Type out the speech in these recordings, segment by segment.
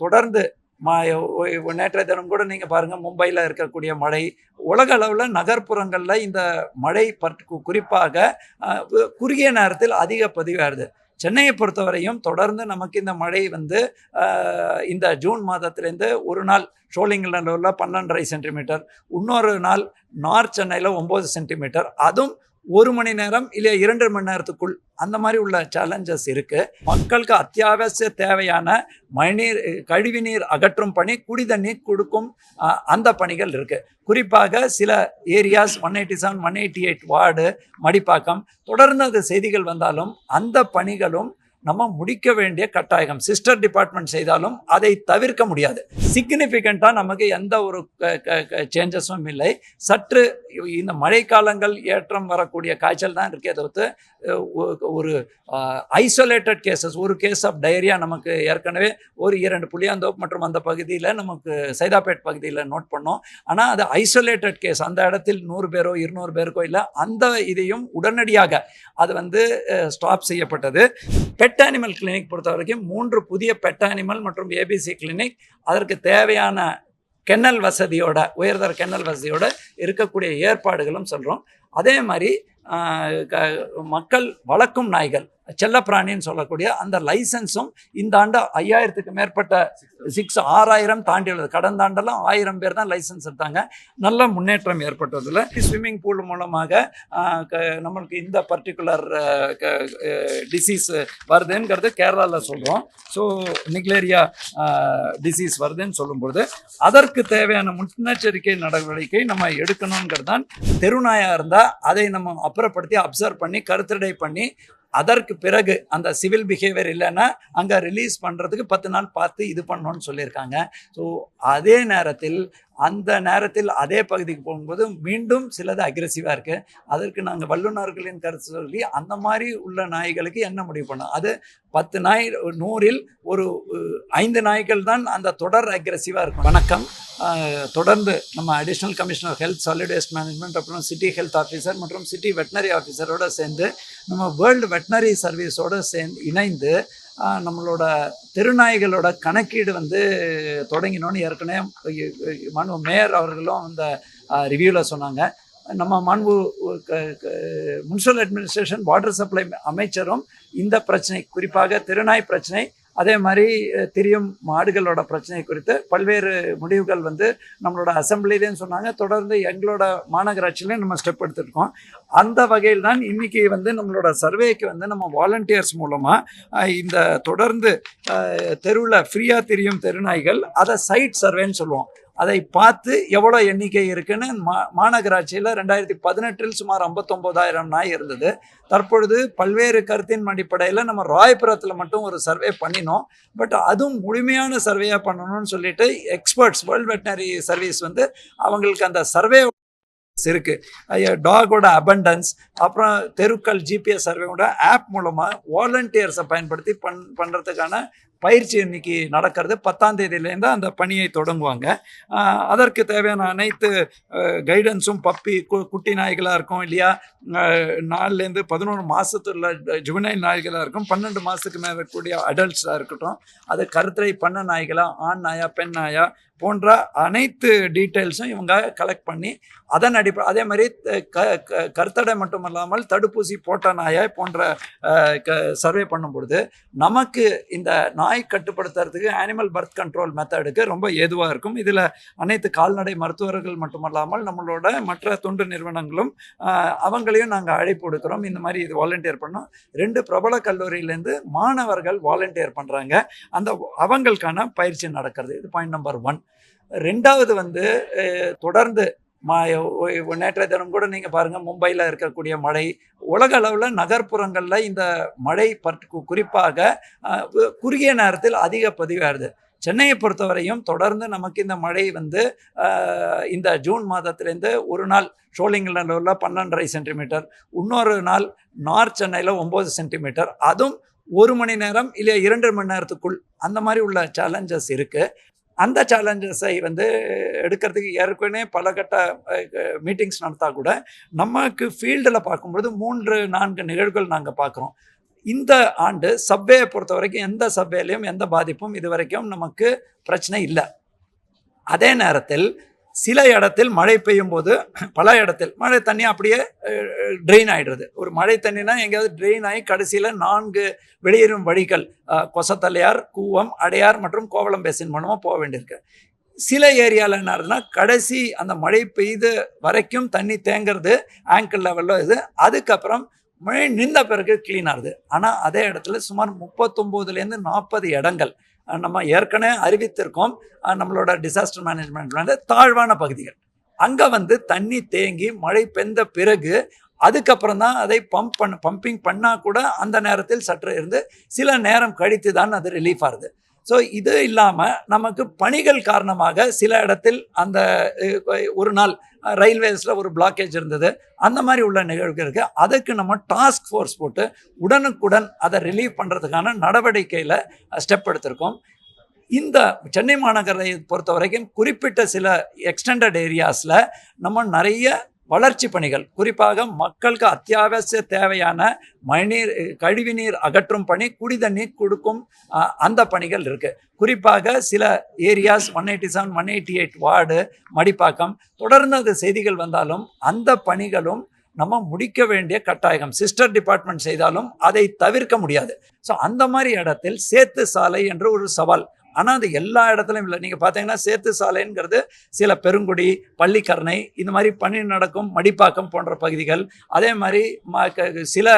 தொடர்ந்து நேற்றைய தினம் கூட நீங்க பாருங்க, மும்பையில் இருக்கக்கூடிய மழை, உலக அளவில் நகர்ப்புறங்களில் இந்த மழை குறிப்பாக குறுகிய நேரத்தில் அதிக பதிவாயிருது. சென்னையை பொறுத்தவரையும் தொடர்ந்து நமக்கு இந்த மழை வந்து இந்த ஜூன் மாதத்திலேருந்து ஒரு நாள் ஷோலிங்கநல்லூரில் 12.5 சென்டிமீட்டர், இன்னொரு நாள் நார்த் சென்னையில் 9 சென்டிமீட்டர், அதுவும் 1 மணி நேரம் இல்லை 2 மணி நேரத்துக்குள், அந்த மாதிரி உள்ள சேலஞ்சஸ் இருக்கு. மக்களுக்கு அத்தியாவசிய தேவையான மழைநீர், கழிவுநீர் அகற்றும் பணி, குடி தண்ணீர் கொடுக்கும் அந்த பணிகள் இருக்கு. குறிப்பாக சில ஏரியாஸ் 187, 188 வார்டு, மடிப்பாக்கம், தொடர்ந்து அது செய்திகள் வந்தாலும் அந்த பணிகளும் நம்ம முடிக்க வேண்டிய கட்டாயம். சிஸ்டர் டிபார்ட்மெண்ட் செய்தாலும் அதை தவிர்க்க முடியாது. சிக்னிஃபிகண்ட்டாக நமக்கு எந்த ஒரு சேஞ்சஸும் இல்லை. சற்று இந்த மழைக்காலங்கள் ஏற்றம் வரக்கூடிய காய்ச்சல் தான் இருக்கே தவிர்த்து ஒரு ஐசோலேட்டட் கேசஸ், ஒரு கேஸ் ஆஃப் டயரியா நமக்கு ஏற்கனவே ஒரு 2 புளியாந்தோப் மற்றும் அந்த பகுதியில் நமக்கு சைதாப்பேட் பகுதியில் நோட் பண்ணோம். ஆனால் அது ஐசோலேட்டட் கேஸ், அந்த இடத்தில் 100 பேரோ 200 பேருக்கோ இல்லை. அந்த இதையும் உடனடியாக அது வந்து ஸ்டாப் செய்யப்பட்டது. பெட் அனிமல் கிளினிக் பொறுத்த வரைக்கும் 3 புதிய பெட் அனிமல் மற்றும் ஏபிசி கிளினிக், அதற்கு தேவையான கென்னல் வசதியோட, உயர்தர கென்னல் வசதியோட இருக்கக்கூடிய ஏற்பாடுகளும் சொல்கிறோம். அதே மாதிரி மக்கள் வளர்க்கும் நாய்கள், செல்லப்பிராணின்னு சொல்லக்கூடிய அந்த லைசன்ஸும் இந்த ஆண்டு 5000க்கு மேற்பட்ட 6000 தாண்டி உள்ளது. கடந்த ஆண்டெல்லாம் 1000 பேர் தான் லைசன்ஸ் எடுத்தாங்க. நல்ல முன்னேற்றம் ஏற்பட்டதில் ஸ்விம்மிங் பூல் மூலமாக நம்மளுக்கு இந்த பர்டிகுலர் டிசீஸ் வருதுங்கிறது கேரளாவில் சொல்கிறோம். ஸோ நிக்லேரியா டிசீஸ் வருதுன்னு சொல்லும்போது அதற்கு தேவையான முன்னெச்சரிக்கை நடவடிக்கை நம்ம எடுக்கணுங்கிறது தான். தெருநாயாக இருந்தால் அதை நம்ம அப்புறப்படுத்தி அப்சர்வ் பண்ணி கருத்தடை பண்ணி அதற்கு பிறகு அந்த சிவில் பிஹேவியர் இல்லைன்னா அங்கே ரிலீஸ் பண்ணுறதுக்கு 10 நாள் பார்த்து இது பண்ணணும்னு சொல்லியிருக்காங்க. ஸோ அதே நேரத்தில் அந்த நேரத்தில் அதே பகுதிக்கு போகும்போது மீண்டும் சிலது அக்ரெசிவாக இருக்குது. அதற்கு நாங்கள் வல்லுநர்களின் கருத்து சொல்லி அந்த மாதிரி உள்ள நாய்களுக்கு என்ன முடிவு பண்ணோம். அது 10 நாய் 100ல் ஒரு 5 நாய்கள் தான் அந்த தொடர் அக்ரெசிவாக இருக்கும். வணக்கம். தொடர்ந்து நம்ம additional commissioner health, solid waste management, அப்புறம் சிட்டி ஹெல்த் ஆஃபீஸர் மற்றும் சிட்டி வெட்டினரி ஆஃபீஸரோடு சேர்ந்து நம்ம வேர்ல்டு வெட்டினரி சர்வீஸோடு இணைந்து நம்மளோட தெருநாய்களோட கணக்கீடு வந்து தொடங்கினோன்னு ஏற்கனவே மேயர் அவர்களும் அந்த ரிவ்யூவில் சொன்னாங்க. நம்ம மாண்பு முனிசிபல் அட்மினிஸ்ட்ரேஷன், வாட்டர் சப்ளை அமைச்சரும் இந்த பிரச்சனை, குறிப்பாக தெருநாய் பிரச்சனை, அதே மாதிரி திரியும் மாடுகளோட பிரச்சனை குறித்து பல்வேறு முடிவுகள் வந்து நம்மளோட அசம்பிளிலேன்னு சொன்னாங்க. தொடர்ந்து எங்களோட மாநகராட்சியிலையும் நம்ம ஸ்டெப் எடுத்துருக்கோம். அந்த வகையில் தான் இன்றைக்கி வந்து நம்மளோட சர்வேக்கு வந்து நம்ம வாலண்டியர்ஸ் மூலமாக இந்த தொடர்ந்து தெருவில் ஃப்ரீயாக திரியும் தெருநாய்கள், அதை சைட் சர்வேன்னு சொல்லுவோம். அதை பார்த்து எவ்வளோ எண்ணிக்கை இருக்குன்னு மாநகராட்சியில் 2018 சுமார் 59,000 நாய் இருந்தது. தற்பொழுது பல்வேறு கருத்தின் அடிப்படையில் நம்ம ராயபுரத்தில் மட்டும் ஒரு சர்வே பண்ணினோம். பட் அதுவும் முழுமையான சர்வேயாக பண்ணணும்னு சொல்லிட்டு எக்ஸ்பர்ட்ஸ், வேர்ல்ட் வெட்டினரி சர்வீஸ் வந்து அவங்களுக்கு அந்த சர்வே இருக்கு. டாகோட அபண்டன்ஸ், அப்புறம் தெருக்கள் ஜிபிஎஸ் சர்வேவோட ஆப் மூலமாக வாலண்டியர்ஸை பயன்படுத்தி பண்ணுறதுக்கான பயிற்சி இன்னைக்கு நடக்கிறது. 10ஆம் தேதியிலேருந்து அந்த பணியை தொடங்குவாங்க. அதற்கு தேவையான அனைத்து கைடன்ஸும், பப்பி குட்டி நாய்களாக இருக்கும் இல்லையா, 4லேருந்து 11 மாதத்துள்ள ஜுவனைல் நாய்களாக இருக்கும், 12 மாதத்துக்கு மேலே இருக்கக்கூடிய அடல்ட்ஸாக இருக்கட்டும், அது கருத்தடை பண்ண நாய்களா, ஆண் நாயா பெண் நாயா போன்ற அனைத்து டீட்டெயில்ஸும் இவங்க கலெக்ட் பண்ணி அதன் அதே மாதிரி கருத்தடை மட்டும் இல்லாமல் தடுப்பூசி போட்ட நாயாய் போன்ற சர்வே பண்ணும் பொழுது நமக்கு இந்த நாய் கட்டுப்படுத்துறதுக்கு அனிமல் பர்த் கண்ட்ரோல் மெத்தடுக்கு ரொம்ப ஏதுவாக இருக்கும். இதில் அனைத்து கால்நடை மருத்துவர்கள் மட்டுமல்லாமல் நம்மளோட மற்ற தொண்டு நிறுவனங்களும் அவங்களையும் நாங்கள் அழைப்பு கொடுக்குறோம். இந்த மாதிரி இது வாலண்டியர் பண்ணோம். 2 பிரபல கல்லூரியிலேருந்து மாணவர்கள் வாலண்டியர் பண்ணுறாங்க. அந்த அவங்களுக்கான பயிற்சி நடக்கிறது. இது பாயிண்ட் நம்பர் 1. 2வது வந்து தொடர்ந்து நேற்றைய தினம் கூட நீங்கள் பாருங்கள், மும்பையில் இருக்கக்கூடிய மழை, உலக அளவில் நகர்ப்புறங்களில் இந்த மழை குறிப்பாக குறுகிய நேரத்தில் அதிக பதிவாயிருது. சென்னையை பொறுத்தவரையும் தொடர்ந்து நமக்கு இந்த மழை வந்து இந்த ஜூன் மாதத்திலேருந்து ஒரு நாள் ஷோலிங்கநல்லூரில் 12.5 சென்டிமீட்டர், இன்னொரு நாள் நார்த் சென்னையில் 9 சென்டிமீட்டர், அதுவும் 1 மணி நேரம் இல்லை 2 மணி நேரத்துக்குள், அந்த மாதிரி உள்ள சேலஞ்சஸ் இருக்குது. அந்த சேலஞ்சஸை வந்து எடுக்கிறதுக்கு ஏற்கனவே பல கட்ட மீட்டிங்ஸ் நடத்தா கூட நமக்கு ஃபீல்டில் பார்க்கும்பொழுது 3-4 நிகழ்வுகள் நாங்கள் பார்க்குறோம். இந்த ஆண்டு சப்வேயை பொறுத்த வரைக்கும் எந்த சப்வேலையும் எந்த பாதிப்பும் இது வரைக்கும் நமக்கு பிரச்சனை இல்லை. அதே நேரத்தில் சில இடத்தில் மழை பெய்யும் போது பல இடத்தில் மழை தண்ணி அப்படியே ட்ரெயின் ஆகிடுறது. ஒரு மழை தண்ணினா எங்கேயாவது ட்ரெயின் ஆகி கடைசியில் 4 வெளியேறும் வழிகள் கொசத்தலையார், கூவம், அடையார் மற்றும் கோவளம் பேசின் மூலமாக போக வேண்டியிருக்கு. சில ஏரியாவில் என்ன ஆகுதுன்னா கடைசி அந்த மழை பெய்து வரைக்கும் தண்ணி தேங்கிறது ஆங்கிள் லெவலில் இது. அதுக்கப்புறம் மழை நின்ற பிறகு க்ளீன் ஆகுது. ஆனால் அதே இடத்துல சுமார் 39லேருந்து 40 இடங்கள் நம்ம ஏற்கனவே அறிவித்திருக்கோம். நம்மளோட டிசாஸ்டர் மேனேஜ்மெண்ட் தாழ்வான பகுதிகள் அங்கே தண்ணி தேங்கி மழை பெய்த பிறகு அதுக்கப்புறம் தான் அதை பம்பிங் பண்ணால் கூட அந்த நேரத்தில் சற்று இருந்து சில நேரம் கழித்து தான் அது ரிலீஃப் ஆகுது. ஸோ இது இல்லாமல் நமக்கு பணிகள் காரணமாக சில இடத்தில் அந்த ஒரு நாள் ரயில்வேஸில் ஒரு பிளாக்கேஜ் இருந்தது, அந்த மாதிரி உள்ள நிகழ்வுகள் இருக்குது. அதுக்கு நம்ம டாஸ்க் ஃபோர்ஸ் போட்டு உடனுக்குடன் அதை ரிலீவ் பண்ணுறதுக்கான நடவடிக்கையில் ஸ்டெப் எடுத்திருக்கோம். இந்த சென்னை மாநகரை பொறுத்த வரைக்கும் குறிப்பிட்ட சில எக்ஸ்டெண்டட் ஏரியாஸில் நம்ம நிறைய வளர்ச்சி பணிகள், குறிப்பாக மக்களுக்கு அத்தியாவசிய தேவையான மழைநீர், கழிவுநீர் அகற்றும் பணி, குடிதண்ணீர் கொடுக்கும் அந்த பணிகள் இருக்குது. குறிப்பாக சில ஏரியாஸ் 187, 188 வார்டு, மடிப்பாக்கம், தொடர்ந்து அது செய்திகள் வந்தாலும் அந்த பணிகளும் நம்ம முடிக்க வேண்டிய கட்டாயம். சிஸ்டர் டிபார்ட்மெண்ட் செய்தாலும் அதை தவிர்க்க முடியாது. ஸோ அந்த மாதிரி இடத்தில் சேத்து சாலை என்று ஒரு சவால். ஆனால் அது எல்லா இடத்துலையும் இல்லை. நீங்கள் பார்த்தீங்கன்னா சேத்து சாலைங்கிறது சில பெருங்குடி, பள்ளிக்கரணை இந்த மாதிரி பணி நடக்கும் மடிப்பாக்கம் போன்ற பகுதிகள், அதே மாதிரி சில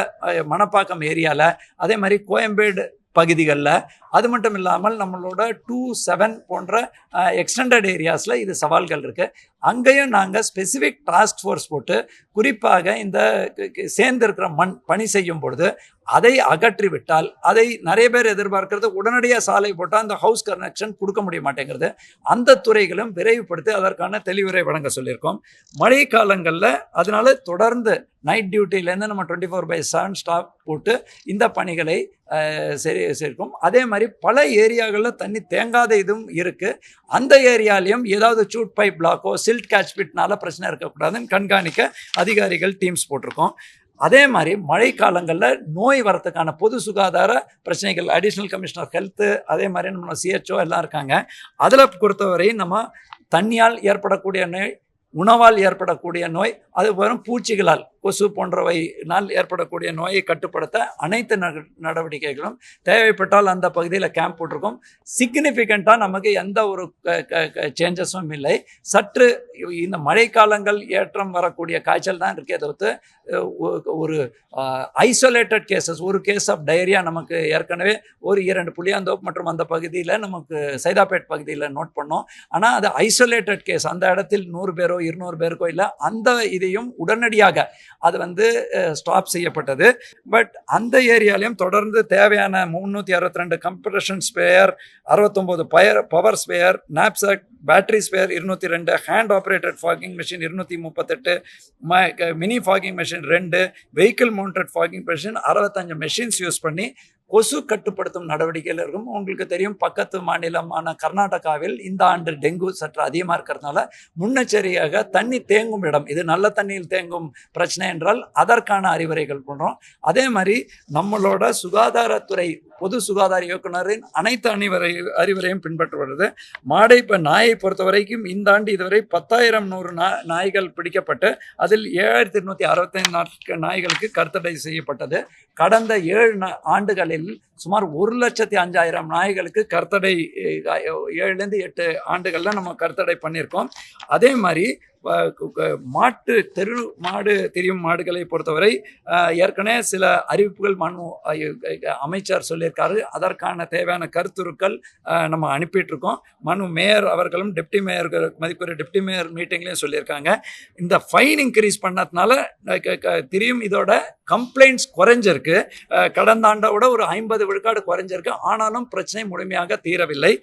மணப்பாக்கம் ஏரியாவில், அதே மாதிரி கோயம்பேடு பகுதிகளில், அது மட்டும் இல்லாமல் நம்மளோட 2-7 போன்ற எக்ஸ்டெண்டட் ஏரியாஸில் இது சவால்கள் இருக்குது. அங்கேயும் நாங்கள் ஸ்பெசிஃபிக் டாஸ்க் ஃபோர்ஸ் போட்டு குறிப்பாக இந்த சேர்ந்திருக்கிற மண் பணி செய்யும் பொழுது அதை அகற்றிவிட்டால், அதை நிறைய பேர் எதிர்பார்க்கிறது உடனடியாக சாலை போட்டால் அந்த ஹவுஸ் கனெக்ஷன் கொடுக்க முடிய மாட்டேங்கிறது. அந்த துறைகளும் விரைவுபடுத்தி அதற்கான தெளிவுரை வழங்க சொல்லியிருக்கோம். மழை காலங்களில் அதனால தொடர்ந்து நைட் டியூட்டிலேருந்து நம்ம 24/7 ஸ்டாப் போட்டு இந்த பணிகளை சேர்க்கும். அதே மாதிரி பல ஏரியாகளில் தண்ணி தேங்காத இதுவும் இருக்குது. அந்த ஏரியாலையும் ஏதாவது சூட் பைப் பிளாக்கோ சில்ட் கேட்ச் பிட்னால பிரச்சனை இருக்கக்கூடாதுன்னு கண்காணிக்க அதிகாரிகள் டீம்ஸ் போட்டிருக்கோம். அதே மாதிரி மழை காலங்களில் நோய் வரத்துக்கான பொது சுகாதார பிரச்சனைகள், அடிஷ்னல் கமிஷனர் ஹெல்த்து, அதே மாதிரி நம்ம CHO எல்லாம் இருக்காங்க. அதில் பொறுத்தவரை நம்ம தண்ணியால் ஏற்படக்கூடிய நோய், உணவால் ஏற்படக்கூடிய நோய், அது வரும் பூச்சிகளால், கொசு போன்றவையினால் ஏற்படக்கூடிய நோயை கட்டுப்படுத்த அனைத்து நடவடிக்கைகளும் தேவைப்பட்டால் அந்த பகுதியில் கேம்ப் போட்டிருக்கோம். சிக்னிஃபிகண்ட்டாக நமக்கு எந்த ஒரு சேஞ்சஸும் இல்லை. சற்று இந்த மழைக்காலங்கள் ஏற்றம் வரக்கூடிய காய்ச்சல் தான் இருக்கே தவிர்த்து ஒரு ஐசோலேட்டட் கேசஸ், ஒரு கேஸ் ஆஃப் டயரியா நமக்கு ஏற்கனவே ஒரு 2 புளியாந்தோப் மற்றும் அந்த பகுதியில் நமக்கு சைதாப்பேட் பகுதியில் நோட் பண்ணோம். ஆனால் அது ஐசோலேட்டட் கேஸ், அந்த இடத்தில் 100 பேரோ 200 பேருக்கோ இல்லை. அந்த இதையும் உடனடியாக அது ஸ்டாப் செய்யப்பட்டது. பட் அந்த ஏரியாலையும் தொடர்ந்து தேவையான 362 compression sprayer, 69 power sprayer, knapsack battery sprayer 202, hand operated fogging machine 238, mini fogging machine 2, vehicle mounted fogging machine 65 machines use பண்ணி கொசு கட்டுப்படுத்தும் நடவடிக்கையில் இருக்கும். உங்களுக்கு தெரியும், பக்கத்து மாநிலமான கர்நாடகாவில் இந்த ஆண்டு டெங்கு சற்று அதிகமாக இருக்கிறதுனால முன்னெச்சரிக்கையாக தண்ணி தேங்கும் இடம், இது நல்ல தண்ணியில் தேங்கும் பிரச்சனை என்றால் அதற்கான அறிவுரைகள் பண்ணுறோம். அதே மாதிரி நம்மளோட சுகாதாரத்துறை பொது சுகாதார இயக்குனரின் அனைத்து அறிவுரையும் பின்பற்றுவது. நாயை பொறுத்த வரைக்கும் இந்த ஆண்டு இதுவரை 10,100 நாய்கள் பிடிக்கப்பட்டு அதில் 7,265 நாய்களுக்கு கருத்தடை செய்யப்பட்டது. கடந்த 7 ஆண்டுகளில் சுமார் 1,05,000 நாய்களுக்கு கருத்தடை, 7லேருந்து 8 ஆண்டுகளில் நம்ம கருத்தடை பண்ணியிருக்கோம். அதே மாதிரி மாடு திரியும் மாடுகளை பொறுத்தவரை ஏற்கனவே சில அறிவிப்புகள் அமைச்சர் சொல்லியிருக்காரு. அதற்கான தேவையான கருத்துருக்கள் நம்ம அனுப்பிட்டுருக்கோம். மேயர் அவர்களும் டெப்டி மேயர், மதிப்புரிய டெப்டி மேயர் மீட்டிங்லேயும் சொல்லியிருக்காங்க. இந்த ஃபைன் இன்க்ரீஸ் பண்ணதுனால தெரியும் இதோட கம்ப்ளைண்ட்ஸ் குறைஞ்சிருக்கு. கடந்த ஆண்டோட ஒரு 50 விழுக்காடு குறைஞ்சிருக்கு. ஆனாலும் பிரச்சனை முழுமையாக தீரவில்லை.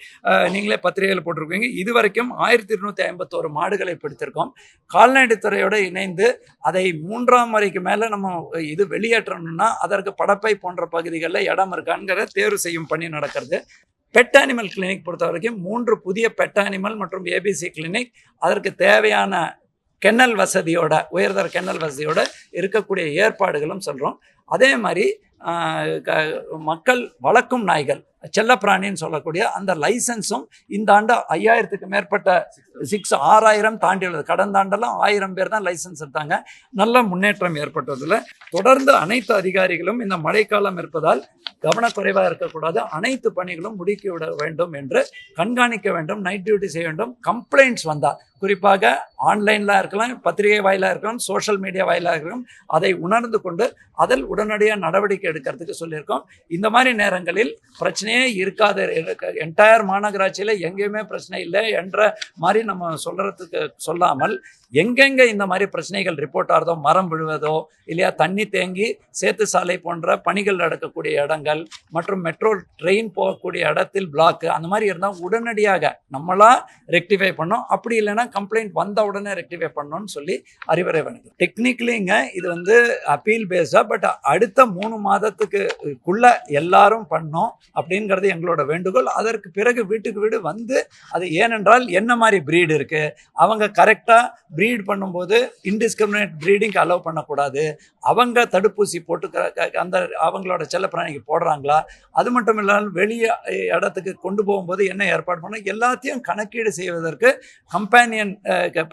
நீங்களே பத்திரிகையில் போட்டிருக்கீங்க. இதுவரைக்கும் 1251 மாடுகளை பிடித்திருக்கோம். கால்நடைத்துறையோடு இணைந்து அதை 3ஆம் வரைக்கு மேலே நம்ம இது வெளியேற்றணும்னா அதற்கு படப்பை போன்ற பகுதிகளில் இடம் இருக்காங்கிற தேர்வு செய்யும் பணி நடக்கிறது. பெட் அனிமல் கிளினிக் பொறுத்த வரைக்கும் 3 புதிய பெட் அனிமல் மற்றும் ABC கிளினிக், அதற்கு தேவையான கென்னல் வசதியோட, உயர்தர கென்னல் வசதியோட இருக்கக்கூடிய ஏற்பாடுகளும் சொல்கிறோம். அதே மாதிரி மக்கள் வளர்க்கும் நாய்கள் செல்லப்பிராணின்னு சொல்லக்கூடிய அந்த லைசன்ஸும் இந்த ஆண்டு 5000க்கு மேற்பட்ட 6000 தாண்டி உள்ளது. கடந்த ஆண்டெல்லாம் 1000 பேர் தான் லைசன்ஸ் எடுத்தாங்க. நல்ல முன்னேற்றம் ஏற்பட்டதில் தொடர்ந்து அனைத்து அதிகாரிகளும் இந்த மழைக்காலம் இருப்பதால் கவனக்குறைவாக இருக்கக்கூடாது, அனைத்து பணிகளும் முடுக்கி விட வேண்டும் என்று கண்காணிக்க வேண்டும், நைட் டியூட்டி செய்ய வேண்டும். கம்ப்ளைண்ட்ஸ் வந்தால் குறிப்பாக ஆன்லைனில் இருக்கலாம், பத்திரிகை வாயிலாக இருக்கலாம், சோஷியல் மீடியா வாயிலாக இருக்கலாம், அதை உணர்ந்து கொண்டு அதில் உடனடியாக நடவடிக்கை எடுக்கிறதுக்கு சொல்லியிருக்கோம். இந்த மாதிரி நேரங்களில் பிரச்சனையே இருக்காது, என்டையர் மாநகராட்சியில் எங்கேயுமே பிரச்சனை இல்லை என்ற மாதிரி நம்ம சொல்கிறதுக்கு சொல்லாமல் எங்கெங்கே இந்த மாதிரி பிரச்சனைகள் ரிப்போர்ட் ஆகிறதோ, மரம் விழுவதோ இல்லையா தண்ணி தேங்கி சேத்து சாலை போன்ற பணிகள் நடக்கக்கூடிய இடங்கள் மற்றும் மெட்ரோ ட்ரெயின் போகக்கூடிய இடத்தில் பிளாக்கு அந்த மாதிரி இருந்தால் உடனடியாக நம்மளா ரெக்டிஃபை பண்ணோம். அப்படி இல்லைன்னா கம்ப்ளைண்ட் வந்த உடனே ரெக்டிஃபை பண்ணணும்னு சொல்லி அறிவுரை வழங்கும். டெக்னிக்கலிங்க இது அப்பீல் பேஸா, பட் அடுத்த 3 மாதத்துக்குள்ள எல்லாரும் பண்ணோம் அப்படிங்கிறது எங்களோட வேண்டுகோள். அதற்கு பிறகு வீட்டுக்கு வீடு வந்து அது ஏனென்றால் என்ன மாதிரி ப்ரீடு இருக்கு, அவங்க கரெக்டாக ப்ரீட் பண்ணும்போது இன்டிஸ்கிரிமினேட் ப்ரீடிங் அலோவ் பண்ணக்கூடாது, அவங்க தடுப்பூசி போட்டு அந்த அவங்களோட செல்லப்பிராணிக்கு போடுறாங்களா, அது மட்டும் இல்லாமல் வெளியே இடத்துக்கு கொண்டு போகும்போது என்ன ஏற்பாடு பண்ணணும், எல்லாத்தையும் கணக்கீடு செய்வதற்கு கம்பேனியன்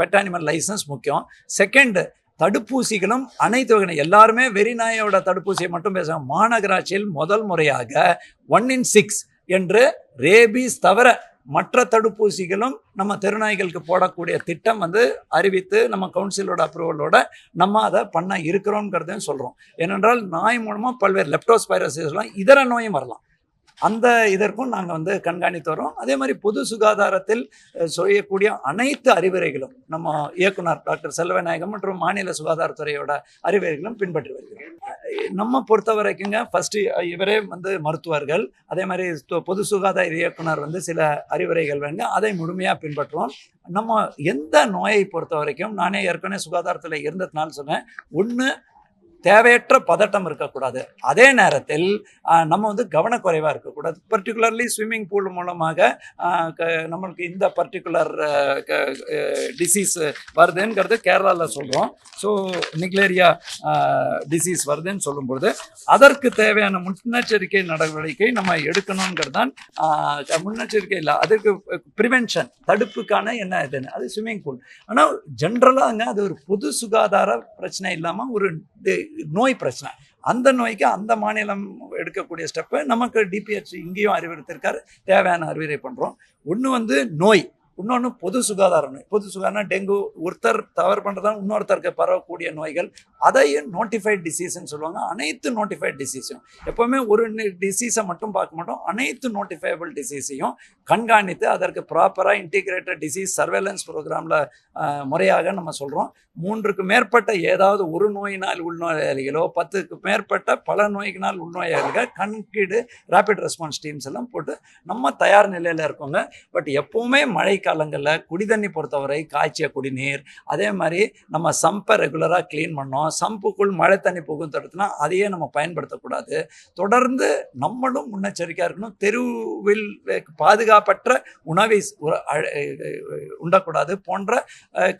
பெட் அனிமல் லைசன்ஸ் முக்கியம். செகண்ட், தடுப்பூசிகளும் அனைத்து வகை, எல்லாருமே வெறிநாயோட தடுப்பூசியை மட்டும் பேசுவாங்க. மாநகராட்சியில் முதல் முறையாக 1 in 6 என்று ரேபீஸ் தவிர மற்ற தடுப்பூசிகளும் நம்ம தெருநாய்களுக்கு போடக்கூடிய திட்டம் அறிவித்து நம்ம கவுன்சிலோட அப்ரூவலோட நம்ம அதை பண்ண இருக்கிறோங்கிறதையும் சொல்கிறோம். ஏனென்றால் நாய் மூலமாக பல்வேறு லெப்டோஸ்பைரோசிஸ்லாம் இதர நோயும் வரலாம். அந்த இதற்கும் நாங்கள் கண்காணித்து வரோம். அதே மாதிரி பொது சுகாதாரத்தில் செய்யக்கூடிய அனைத்து அறிவுரைகளும் நம்ம இயக்குனர் டாக்டர் செல்வநாயகம் மற்றும் மாநில சுகாதாரத்துறையோட அறிவுரைகளும் பின்பற்றி வருகிறோம். நம்ம பொறுத்த வரைக்குங்க ஃபர்ஸ்ட் இவரே மருத்துவர்கள், அதே மாதிரி பொது சுகாதார இயக்குனர் சில அறிவுரைகள் வேணும், அதை முழுமையாக பின்பற்றுவோம். நம்ம எந்த நோயை பொறுத்த வரைக்கும், நானே ஏற்கனவே சுகாதாரத்தில் இருந்ததுனால சொன்னேன், ஒன்று தேவையற்ற பதட்டம் இருக்கக்கூடாது, அதே நேரத்தில் நம்ம கவனக்குறைவாக இருக்கக்கூடாது. பர்டிகுலர்லி ஸ்விம்மிங் பூல் மூலமாக நம்மளுக்கு இந்த பர்டிகுலர் டிசீஸ் வருதுங்கிறது கேரளாவில் சொல்கிறோம். ஸோ நிக்லேரியா டிசீஸ் வருதுன்னு சொல்லும்போது அதற்கு தேவையான முன்னெச்சரிக்கை நடவடிக்கை நம்ம எடுக்கணுங்கிறது தான். முன்னெச்சரிக்கை இல்லை, அதுக்கு ப்ரிவென்ஷன், தடுப்புக்கான என்ன இதுன்னு அது ஸ்விம்மிங் பூல். ஆனால் ஜென்ரலாக அது ஒரு பொது சுகாதார பிரச்சனை இல்லாமல் ஒரு நோய் பிரச்சனை. அந்த நோய்க்கு அந்த மாநிலம் எடுக்கக்கூடிய ஸ்டெப்பை நமக்கு டிபிஹெச் இங்கேயும் அறிவுறுத்திருக்காரு, தேவையான அறிவுரை பண்ணுறோம். ஒன்று நோய், இன்னொன்று பொது சுகாதார நோய். பொது சுகாதாரம் டெங்கு ஒருத்தர் தவறு பண்ணுறதா இன்னொருத்தருக்கு பரவக்கூடிய நோய்கள், அதையும் நோட்டிஃபைட் டிசீஸ்ன்னு சொல்லுவாங்க. அனைத்து நோட்டிஃபைட் டிசீஸையும் எப்போவுமே ஒரு டிசீஸை மட்டும் பார்க்க மாட்டோம், அனைத்து நோட்டிஃபைபிள் டிசீஸையும் கண்காணித்து அதற்கு ப்ராப்பராக இன்டிகிரேட்டட் டிசீஸ் சர்வேலன்ஸ் ப்ரோக்ராமில் முறையாக நம்ம சொல்கிறோம். 3க்கு மேற்பட்ட ஏதாவது ஒரு நோயினால் உள்நோயாளிகளோ 10க்கு மேற்பட்ட பல நோய்யினால் உள்நோயாளிகள் கணக்கீடு ரேபிட் ரெஸ்பான்ஸ் டீம்ஸ் எல்லாம் போட்டு நம்ம தயார் நிலையில் இருக்கோங்க. பட் எப்போவுமே மழை காலங்களில் குடிதண்ணி பொறுத்தவரை காய்ச்சிய குடிநீர், அதே மாதிரி நம்ம சம்பை ரெகுலராக க்ளீன் பண்ணோம். சம்புக்குள் மழை தண்ணி புகும் தடுத்துனா அதையே நம்ம பயன்படுத்தக்கூடாது. தொடர்ந்து நம்மளும் முன்னெச்சரிக்கையாக இருக்கணும். தெருவில் பாதுகாப்பற்ற உணவை உண்டக்கூடாது, போன்ற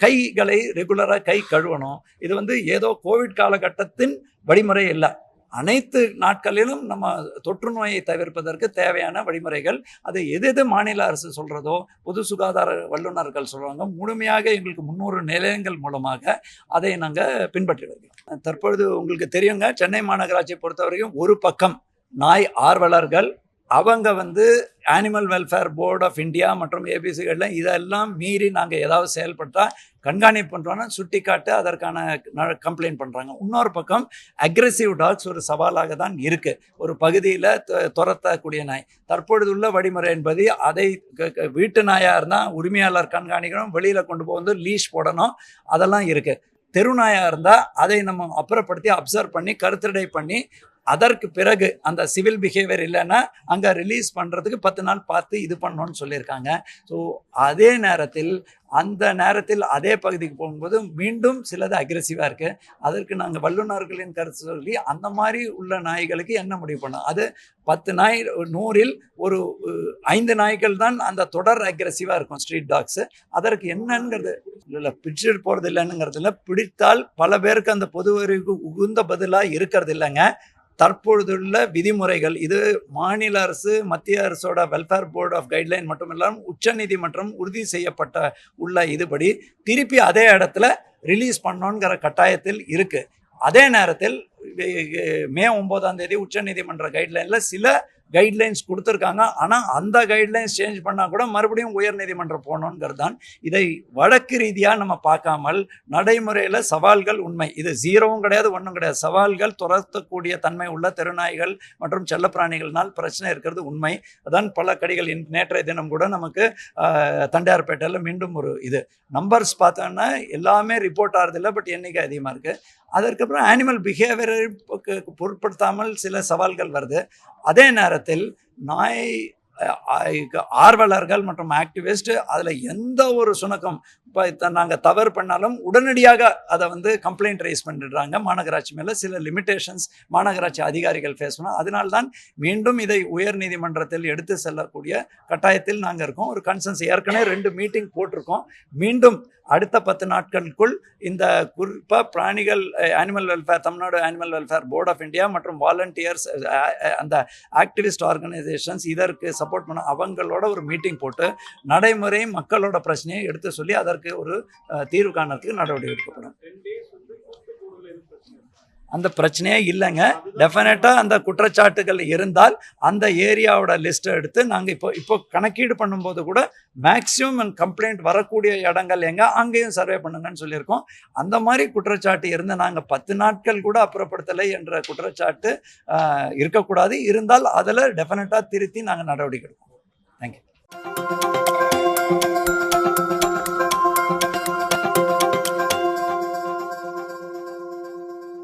கைகளை ரெகுலராக கை கழுவணும். இது ஏதோ கோவிட் காலகட்டத்தின் வழிமுறை இல்லை, அனைத்து நாட்களிலும் நம்ம தொற்று நோயை தவிர்ப்பதற்கு தேவையான வழிமுறைகள். அது எது மாநில அரசு சொல்கிறதோ, பொது சுகாதார வல்லுநர்கள் சொல்கிறாங்க, முழுமையாக எங்களுக்கு 300 நிலையங்கள் மூலமாக அதை நாங்கள் பின்பற்றி வருகிறோம். தற்பொழுது உங்களுக்கு தெரியுங்க, சென்னை மாநகராட்சியை பொறுத்த வரைக்கும் ஒரு பக்கம் நாய் ஆர்வலர்கள் அவங்க animal welfare board of India மற்றும் ஏபிசிகளில் இதெல்லாம் மீறி நாங்கள் ஏதாவது செயல்பட்டால் கண்காணிப்பு பண்ணுறோன்னா சுட்டி காட்டு அதற்கான கம்ப்ளைண்ட் பண்ணுறாங்க. இன்னொரு பக்கம் அக்ரெசிவ் டாக்ஸ் ஒரு சவாலாக தான் இருக்குது. ஒரு பகுதியில் துரத்தக்கூடிய நாய் தற்பொழுதுள்ள வழிமுறை என்பது அதை வீட்டு நாயாக இருந்தால் உரிமையாளர் கண்காணிக்கணும், வெளியில் கொண்டு போய் லீஷ் போடணும், அதெல்லாம் இருக்குது. தெரு நாயாக இருந்தால் அதை நம்ம அப்புறப்படுத்தி அப்சர்வ் பண்ணி கருத்தடை பண்ணி அதற்கு பிறகு அந்த சிவில் பிஹேவியர் இல்லைன்னா அங்கே ரிலீஸ் பண்ணுறதுக்கு 10 நாள் பார்த்து இது பண்ணணும்னு சொல்லியிருக்காங்க. ஸோ அதே நேரத்தில் அதே பகுதிக்கு போகும்போது மீண்டும் சிலது அக்ரெசிவாக இருக்குது. அதற்கு நாங்கள் வல்லுநர்களின் கருத்து சொல்லி அந்த மாதிரி உள்ள நாய்களுக்கு என்ன முடிவு பண்ணோம், அது 10 நாய் 100ல் ஒரு 5 நாய்கள் தான் அந்த தொடர் அக்ரெசிவாக இருக்கும் ஸ்ட்ரீட் டாக்ஸு. அதற்கு என்னங்கிறது இல்லை, பிடிச்சிட்டு போகிறது இல்லைன்னுங்கிறது இல்லை, பிடித்தால் பல பேருக்கு அந்த பொது அறிவுக்கு உகுந்த பதிலாக இருக்கிறது இல்லைங்க. தற்பொழுதுள்ள விதிமுறைகள் இது மாநில அரசு மத்திய அரசோட வெல்ஃபேர் போர்டு ஆஃப் கைட்லைன் மட்டும் இல்லாமல் உச்சநீதிமன்றம் உறுதி செய்யப்பட்ட உள்ள இதுபடி திருப்பி அதே இடத்துல ரிலீஸ் பண்ணோங்கிற கட்டாயத்தில் இருக்கு. அதே நேரத்தில் மே 9ஆம் தேதி உச்சநீதிமன்ற கைட்லைனில் சில கைட்லைன்ஸ் கொடுத்துருக்காங்க. ஆனால் அந்த கைட்லைன்ஸ் சேஞ்ச் பண்ணால் கூட மறுபடியும் உயர்நீதிமன்றம் போகணுங்கிறது தான். இதை வழக்கு ரீதியாக நம்ம பார்க்காமல் நடைமுறையில் சவால்கள் உண்மை, இது ஜீரோவும் கிடையாது ஒன்றும் கிடையாது. சவால்கள் துரத்தக்கூடிய தன்மை உள்ள தெருநாய்கள் மற்றும் செல்லப்பிராணிகள்னால் பிரச்சனை இருக்கிறது உண்மை. அதான் பல கடிகள் நேற்றைய தினம் கூட நமக்கு தண்டையார்பேட்டையில் மீண்டும் ஒரு இது நம்பர்ஸ் பார்த்தோன்னா எல்லாமே ரிப்போர்ட் ஆகிறதில்ல, பட் எண்ணிக்கை அதிகமாக இருக்குது. அதற்கப்புறம் ஆனிமல் பிஹேவியரை பொருட்படுத்தாமல் சில சவால்கள் வருது. அதே நேரத்தில் நாய் ஆர்வலர்கள் மற்றும் ஆக்டிவிஸ்ட் அதில் எந்த ஒரு சுணக்கம் இப்போ நாங்கள் தவறு பண்ணாலும் உடனடியாக அதை கம்ப்ளைண்ட் ரைஸ் பண்ணிடுறாங்க மாநகராட்சி மேலே. சில லிமிட்டேஷன்ஸ் மாநகராட்சி அதிகாரிகள் ஃபேஸ் பண்ணோம். அதனால்தான் மீண்டும் இதை உயர் நீதிமன்றத்தில் எடுத்து செல்லக்கூடிய கட்டாயத்தில் நாங்கள் இருக்கோம். ஒரு கன்சன்ஸ் ஏற்கனவே 2 மீட்டிங் போட்டிருக்கோம். மீண்டும் அடுத்த 10 நாட்களுக்குள் இந்த குறிப்பாக பிராணிகள் animal welfare, Tamil Nadu animal welfare board of India மற்றும் வாலண்டியர்ஸ் அந்த ஆக்டிவிஸ்ட் ஆர்கனைசேஷன்ஸ் இதற்கு சப்போர்ட் பண்ண அவங்களோட ஒரு மீட்டிங் போட்டு நடைமுறை மக்களோட பிரச்சனையை எடுத்து சொல்லி அதற்கு ஒரு தீர்வு காணறதுக்கு நடவடிக்கை எடுக்கப்படும். அந்த பிரச்சனையே இல்லைங்க. டெஃபினட்டாக அந்த குற்றச்சாட்டுகள் இருந்தால் அந்த ஏரியாவோட லிஸ்ட்டை எடுத்து நாங்கள் இப்போ கணக்கீடு பண்ணும்போது கூட மேக்ஸிமம் கம்ப்ளைண்ட் வரக்கூடிய இடங்கள் எங்கே அங்கேயும் சர்வே பண்ணுங்கன்னு சொல்லியிருக்கோம். அந்த மாதிரி குற்றச்சாட்டு இருந்து நாங்கள் 10 நாட்கள் கூட அப்புறப்படுத்தலை என்ற குற்றச்சாட்டு இருக்கக்கூடாது. இருந்தால் அதில் டெஃபினட்டாக திருத்தி நாங்கள் நடவடிக்கை எடுப்போம்.